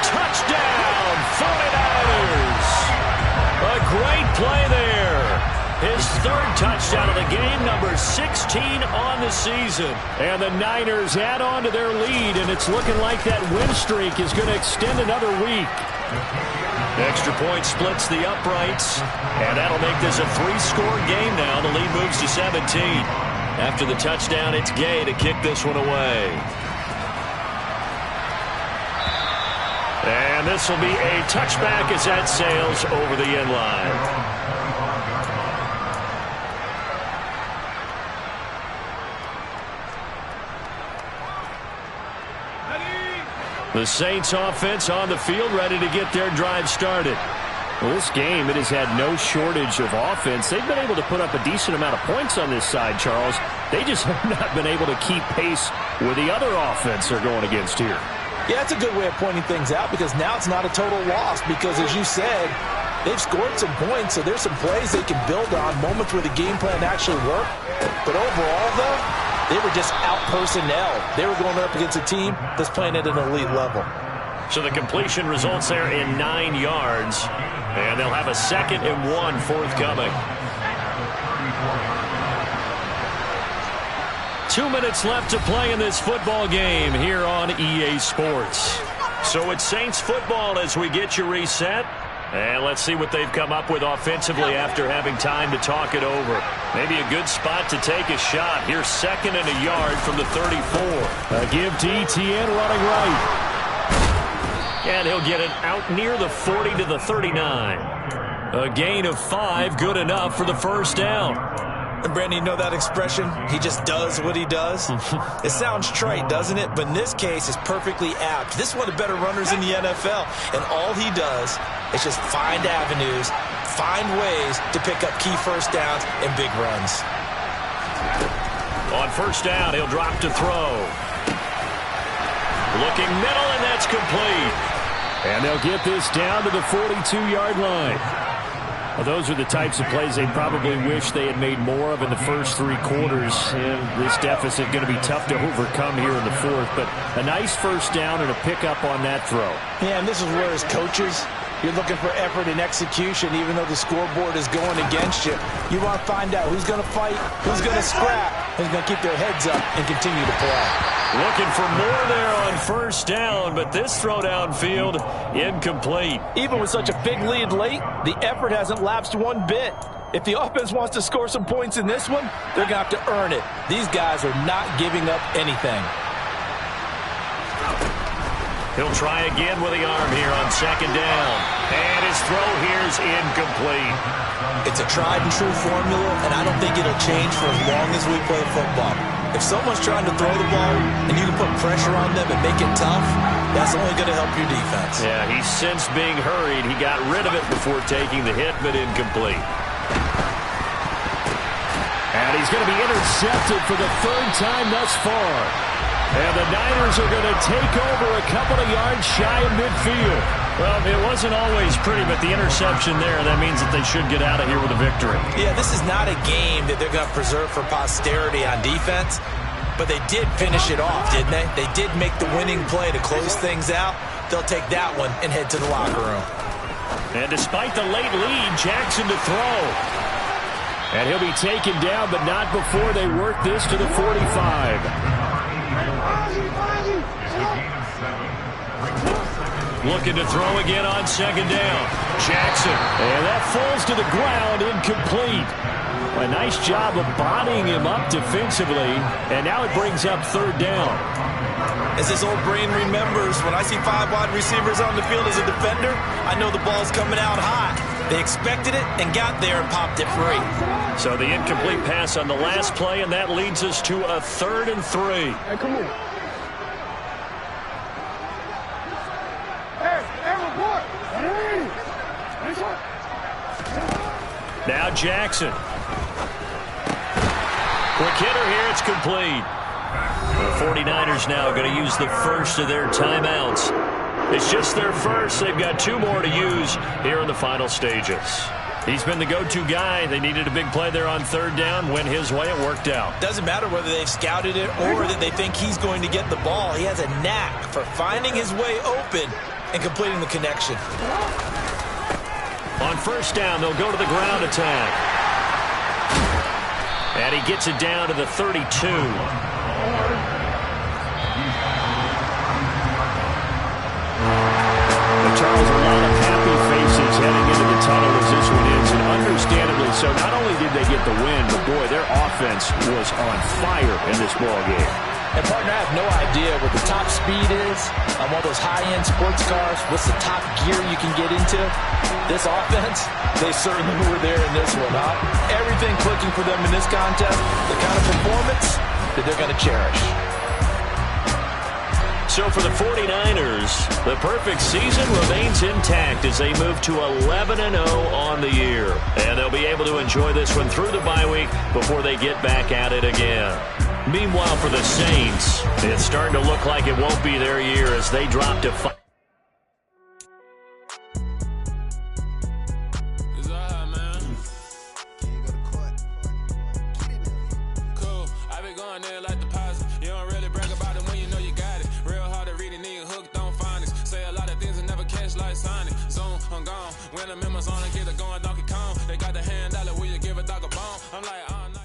Touchdown, 49ers. A great play there. His third touchdown of the game, number 16 on the season. And the Niners add on to their lead, and it's looking like that win streak is going to extend another week. Extra point splits the uprights, and that'll make this a 3-score game now. The lead moves to 17. After the touchdown, it's Gay to kick this one away. And this will be a touchback as that sails over the end line. The Saints offense on the field, ready to get their drive started. Well, this game, it has had no shortage of offense. They've been able to put up a decent amount of points on this side, Charles. They just have not been able to keep pace with the other offense they're going against here. Yeah, that's a good way of pointing things out, because now it's not a total loss, because as you said, they've scored some points, so there's some plays they can build on, moments where the game plan actually worked. But overall, though, they were just out-personnel. They were going up against a team that's playing at an elite level. So the completion results there in 9 yards, and they'll have a 2nd and 1 forthcoming. 2 minutes left to play in this football game here on EA Sports. So it's Saints football as we get you reset. And let's see what they've come up with offensively after having time to talk it over. Maybe a good spot to take a shot. Here's 2nd and a yard from the 34. A give to Etienne running right. And he'll get it out near the 40 to the 39. A gain of 5, good enough for the first down. And Brandon, you know that expression? He just does what he does. It sounds trite, doesn't it? But in this case, it's perfectly apt. This is one of the better runners in the NFL. And all he does is just find avenues, find ways to pick up key first downs and big runs. On first down, he'll drop to throw. Looking middle, and that's complete. And they'll get this down to the 42-yard line. Well, those are the types of plays they probably wish they had made more of in the first 3 quarters. And this deficit going to be tough to overcome here in the 4th. But a nice first down and a pickup on that throw. Yeah, and this is where as coaches, you're looking for effort and execution, even though the scoreboard is going against you. You want to find out who's going to fight, who's going to scrap, who's going to keep their heads up and continue to play. Looking for more there on first down, but this throw downfield incomplete. Even with such a big lead late, the effort hasn't lapsed one bit. If the offense wants to score some points in this one, they're going to have to earn it. These guys are not giving up anything. He'll try again with the arm here on 2nd down. And his throw here's incomplete. It's a tried and true formula, and I don't think it'll change for as long as we play football. If someone's trying to throw the ball and you can put pressure on them and make it tough, that's only going to help your defense. Yeah, he's since being hurried. He got rid of it before taking the hit, but incomplete. And he's going to be intercepted for the 3rd time thus far. And the Niners are going to take over a couple of yards shy of midfield. Well, it wasn't always pretty, but the interception there, that means that they should get out of here with a victory. Yeah, this is not a game that they're going to preserve for posterity on defense, but they did finish it off, didn't they? They did make the winning play to close things out. They'll take that one and head to the locker room. And despite the late lead, Jackson to throw. And he'll be taken down, but not before they work this to the 45. Looking to throw again on 2nd down. Jackson. And that falls to the ground, incomplete. A nice job of bodying him up defensively. And now it brings up 3rd down. As this old brain remembers, when I see 5 wide receivers on the field as a defender, I know the ball's coming out hot. They expected it and got there and popped it free. So the incomplete pass on the last play, and that leads us to a 3rd and 3. Hey, come on. Now Jackson. Quick hitter here, it's complete. The 49ers now going to use the first of their timeouts. It's just their first. They've got 2 more to use here in the final stages. He's been the go-to guy. They needed a big play there on third down. Went his way. It worked out. Doesn't matter whether they've scouted it or that they think he's going to get the ball. He has a knack for finding his way open and completing the connection. On first down, they'll go to the ground attack. And he gets it down to the 32. Charles, a lot of happy faces heading into the tunnel as this one is, and understandably so. Not only did they get the win, but boy, their offense was on fire in this ball game. And partner, I have no idea what the top speed is on one of those high-end sports cars. What's the top gear you can get into? This offense, they certainly were there in this one. Everything clicking for them in this contest, the kind of performance that they're going to cherish. So for the 49ers, the perfect season remains intact as they move to 11-0 on the year. And they'll be able to enjoy this one through the bye week before they get back at it again. Meanwhile, for the Saints, it's starting to look like it won't be their year as they drop to 5. When the members on and get it going Donkey Kong, they got the hand dollar, will you give a dog a bone? I'm like, oh, no.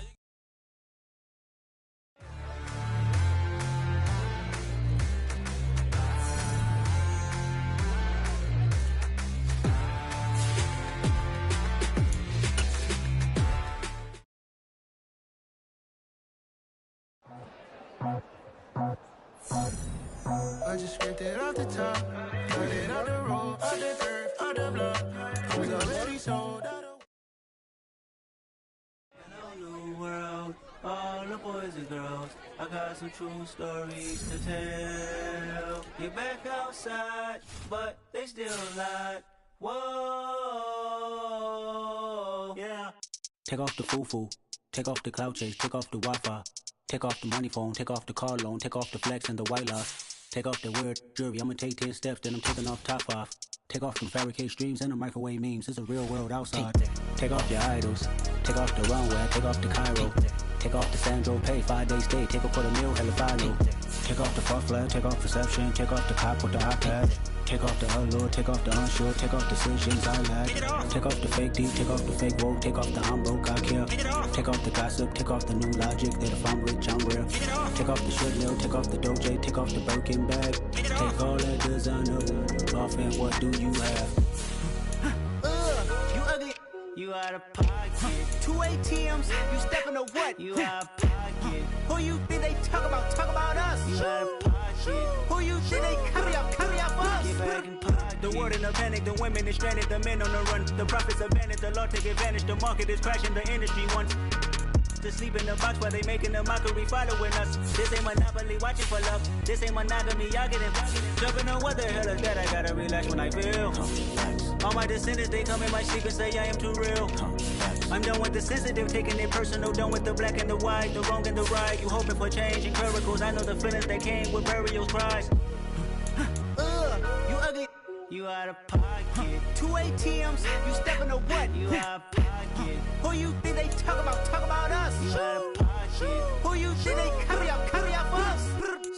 I just scraped it off the top, cut it on the road, on the dirt, on the block. Was already sold out of. Hello, new world, all the boys and girls. I got some true stories to tell. You're back outside, but they still lied. Whoa, yeah. Take off the foo-foo, take off the cloud chase, take off the Wi-Fi. Take off the money phone, take off the car loan, take off the flex and the white loss. Take off the weird jewelry, I'ma take 10 steps, then I'm taking off top 5. Take off them fabricated streams and the microwave memes, it's a real world outside. Take off your idols, take off the runway, take off the Cairo. Take off the Sandro pay, 5-day stay, take a quarter meal, hella final. Take off the far flag, take off perception, take off the cop with the iPad. Take off the allure, take off the unsure, take off decisions I lack. Take off the fake deep, take off the fake woke, take off the I'm broke, I care. Take off the gossip, take off the new logic that if I'm rich, I'm real. Take off the shit mill, take off the Doge, take off the Birkin bag. Take all that designer off and what do you have? You ugly. You out of pocket. 2 ATMs, you stepping to what? You out of pocket. Who you think they talk about? Talk about us. You out of pocket. Who you think they carry up us? Get back in pocket. The world in a panic, the women is stranded, the men on the run. The profits advantage, the law take advantage. The market is crashing, the industry wants to sleep in the box while they making a mockery following us. This ain't Monopoly, watching for love. This ain't monogamy, y'all get involved. Jumping on what the hell is that? I gotta relax when I feel. All my descendants, they come in my sleep and say I am too real. I'm done with the sensitive, taking it personal. Done with the black and the white, the wrong and the right. You hoping for change and miracles. I know the feelings that came with burials, cries. You ugly. You out of pocket. 2 ATMs, you stepping to what? You out of pocket. Who you think they talk about? Talk about us. You out of pocket. Who you think they carry up us?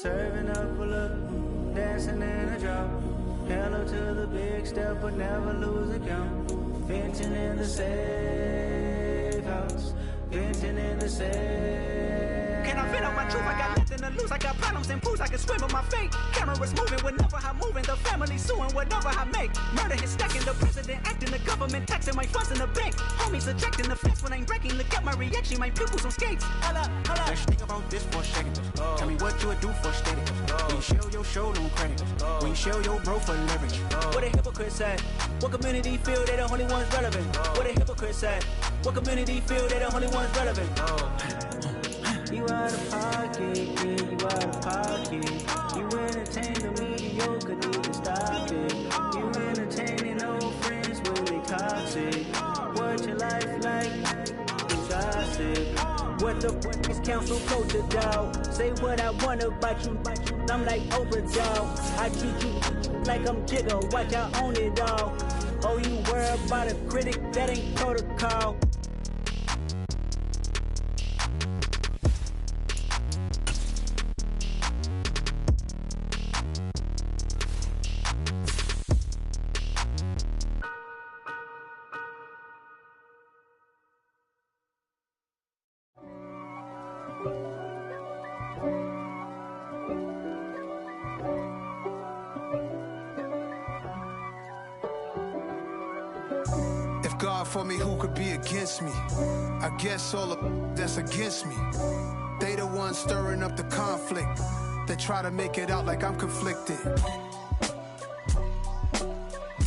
Serving up a look, dancing in a drop. Hello to the big step, but never lose a count. Venting in the safe house. Venting in the safe. Can I vent out my truth? I got nothing to lose. I got problems and fools. I can swim with my fate. Cameras moving whenever I'm moving. The family suing whatever I make. Murder is stacking. The president acting. The government taxing my funds in the bank. Homies ejecting the fence when I'm breaking. Look at my reaction. My pupils on skates. Hold up. Let's think about this for a second. Tell me what you would do for steady. When you show your show, no credit. When you show your bro for leverage. What a hypocrite said. What community feel they the only ones relevant? What a hypocrite said. What community feel they the only ones relevant? You out of pocket, yeah, you out of pocket. You entertain the mediocre, need to stop it. You entertaining old friends when they toxic. What your life like? You gossip. What the fuck is council culture, dog? Say what I want about you. I'm like Oprah, dog. I treat you like I'm Jigga. Watch I own it, dog. Oh, you worry about a critic, that ain't protocol. God for me, who could be against me? I guess all of that's against me. They the ones stirring up the conflict. They try to make it out like I'm conflicted.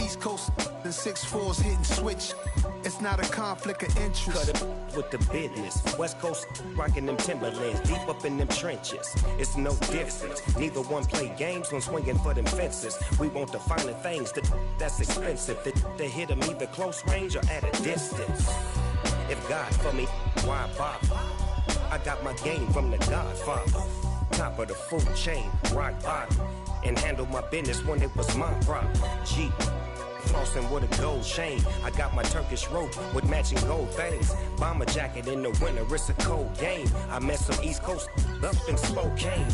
East Coast and 6'4's hitting switch. It's not a conflict of interest. Cut it with the business. West Coast rocking them Timberlands, deep up in them trenches. It's no difference. Neither one play games when swinging for them fences. We want the finer things that's expensive. They hit them either close range or at a distance. If God for me, why bother? I got my game from the Godfather. Top of the food chain, rock bottom. And handle my business when it was my problem. G. Flossing with a gold chain. I got my Turkish rope with matching gold things. Bomber jacket in the winter, it's a cold game. I met some East Coast up in Spokane.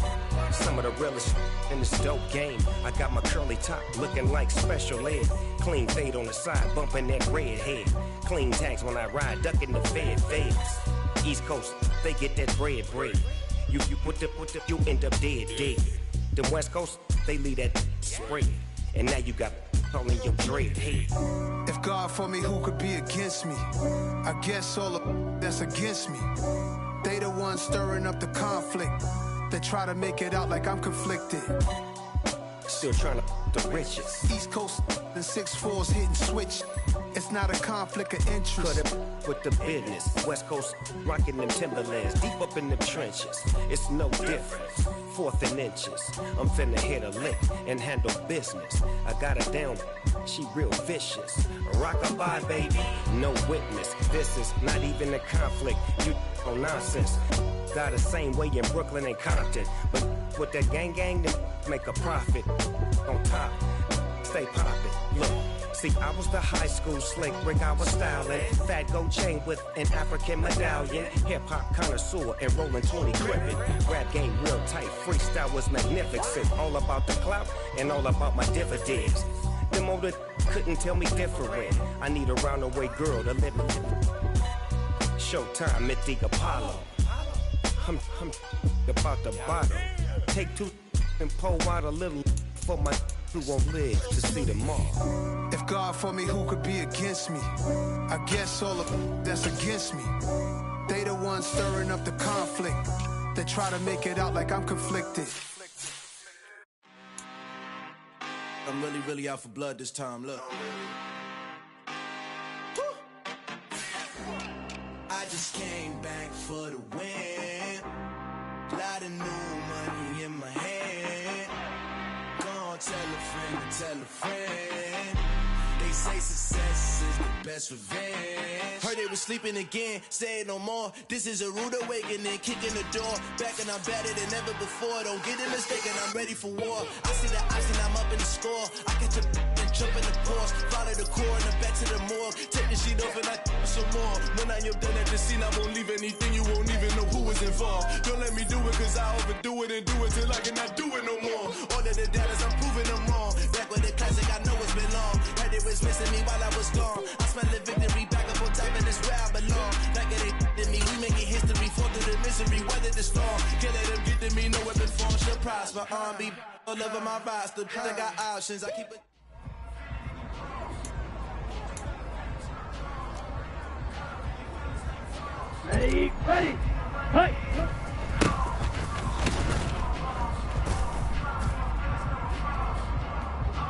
Some of the realest in this dope game. I got my curly top looking like special ed. Clean fade on the side, bumping that red head. Clean tags when I ride, ducking the feds. East Coast, they get that bread. You you end up dead. The West Coast, they leave that spread. And now you got calling your dread head. If God for me, who could be against me? I guess all of that's against me. They the ones stirring up the conflict. They try to make it out like I'm conflicted. Still trying to the riches. East Coast and 6'4's hitting switch. It's not a conflict of interest. Cut it with the business. West Coast rocking them Timberlands, deep up in them trenches. It's no difference. 4th and inches. I'm finna hit a lick and handle business. I got her down, she real vicious. Rock-a-bye, baby, no witness. This is not even a conflict. You on nonsense. Got the same way in Brooklyn and Compton. But with that gang, then make a profit. On top, stay poppin'. Look. See, I was the high school slick Rick, I was styling. Fat gold chain with an African medallion. Hip-hop connoisseur and rolling 20 cribbin'. Rap game real tight, freestyle was magnificent. All about the clout and all about my dividends. Them older couldn't tell me different. I need a roundaway girl to live with. Showtime at the Apollo. I'm about the bottom. Take 2 and pour out a little for my who won't live to see tomorrow. If God for me, who could be against me? I guess all of that's against me. They the ones stirring up the conflict. They try to make it out like I'm conflicted. I'm really out for blood this time, look. I just came back for the win. Lot of new money in my hand. Tell a friend. They say success is the best revenge. Heard they was sleeping again, say it no more. This is a rude awakening, kicking the door. Back and I'm better than ever before. Don't get it mistaken, I'm ready for war. I see the ice and I'm up in the score. I catch a and jump in the course. Follow the core and I'm back to the morgue. Take the sheet off and I some more. When I am done at the scene, I won't leave anything. You won't even know who was involved. Don't let me do it cause I overdo it and do it till I cannot do it no more. All of the doubters, I'm proving them wrong. Back with the classic, I know it's been long. Heard it was missing me while I was gone. I smell the victory back up on top and it's where I belong. Like it ain't to me, we making history. Fall through the misery, weather the storm. Can't let them get to me, no weapon form should prosper. R&B all over my roster. I got options, I keep it. Ready, hey!